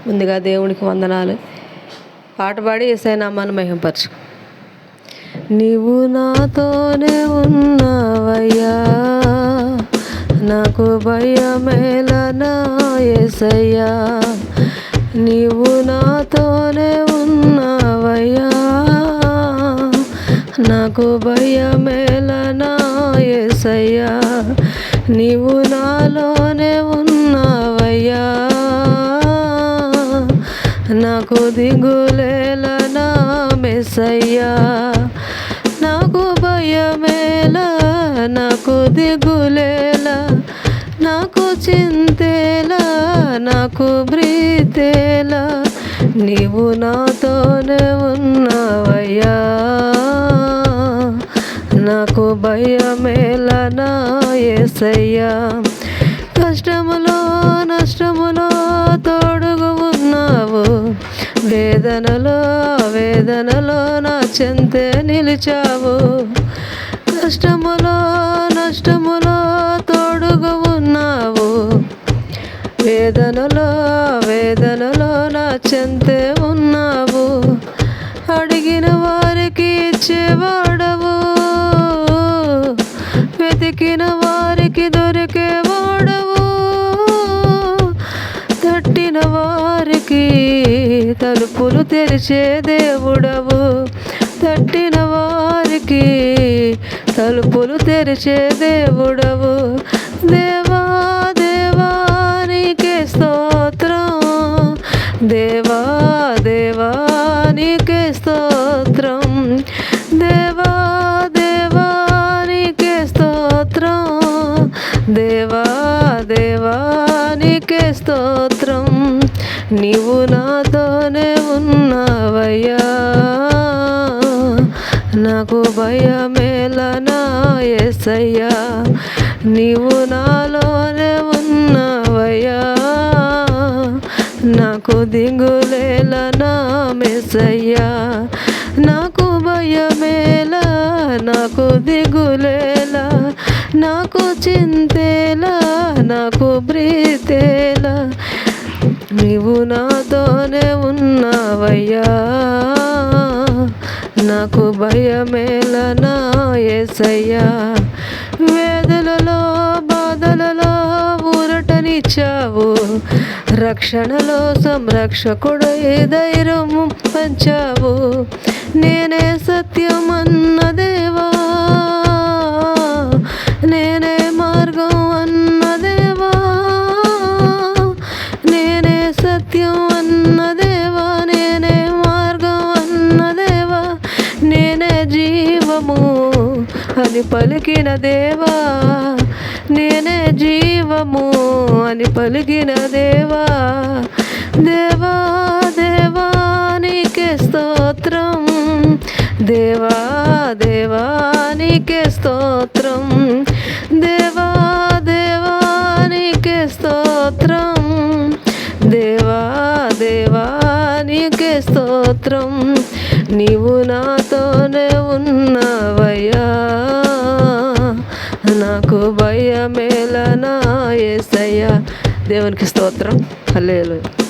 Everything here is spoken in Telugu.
ముందుగా దేవునికి వందనాలు. పాట పాడి యేసయ్య నామాన్ని మహిమపరచు. నీవు నాతోనే ఉన్నావయ్యా, నాకు భయమేలనా యేసయ్యా. నీవు నాతోనే ఉన్నావయ్యా, నాకు భయమేలనా యేసయ్యా. నీవు నాలోనే ఉన్నావయ్యా, నాకు దిగులేలనా మెస్సయ్యా. నాకు భయమేలా, నాకు దిగులేలా, నాకు చింతేలా, నాకు బ్రీతేలా, నీవు నాతోనే ఉన్నావయ్యా. నాకు భయమేలనా యేసయ్యా. కష్టములో నష్టములో తోడుగా ఉన్నావు, వేదనలో వేదనలో నా చెంతే నిలిచావు. కష్టములో నష్టములో తోడుగా ఉన్నావు, వేదనలో వేదనలో నా చెంతే ఉన్నావు. అడిగిన వారికి ఇచ్చేవాడవు, వెతికిన వారికి దొరికేవాడవు. తట్టిన వారికి తలుపులు తెరిచే దేవుడవు, తట్టిన వారికి తలుపులు తెరిచే దేవుడవు. దేవా దేవా నీకే స్తోత్రం, దేవా దేవా నీకే స్తోత్రం, దేవా దేవా నీకే స్తోత్రం, దేవా దేవా నీకే స్తోత్రం. నీవు నాతోనే ఉన్నావయ్యా, నాకు భయమేలనా యేసయ్యా. నీవు నాలోనే ఉన్నావయ్యా, నాకు దిగులేలనా మెస్సయ్యా. నాకు భయమేలా, నాకు దిగులేలా, నాకు చింతేలా, నాకు బ్రీతేలా, నీవు నాతోనే ఉన్నావయ్యా. నాకు భయమేలనా యేసయ్యా. వేదనలో బాధలలో ఊరటనిచ్చావు, రక్షణలో సంరక్షకుడై ధైర్యము పంచావు. నేనే సత్యమన్న దేవా, నేనే మార్గం అన్న దేవా, నేనే సత్యం అన్న దేవా, నేనే మార్గం అన్న దేవా, నేనే జీవము అని పలికిన దేవా, నేనే జీవము అని పలికిన దేవా. దేవా దేవా నీకే స్తోత్రం, దేవా దేవా నీకే స్తోత్రం, దేవా దేవా నీకే స్తోత్రం, దేవా దేవా నీకే స్తోత్రం. నీవు నాతోనే ఉన్నావయ్యా, నాకు భయమేలనా యేసయ్యా. దేవునికి స్తోత్రం. హల్లెలూయా.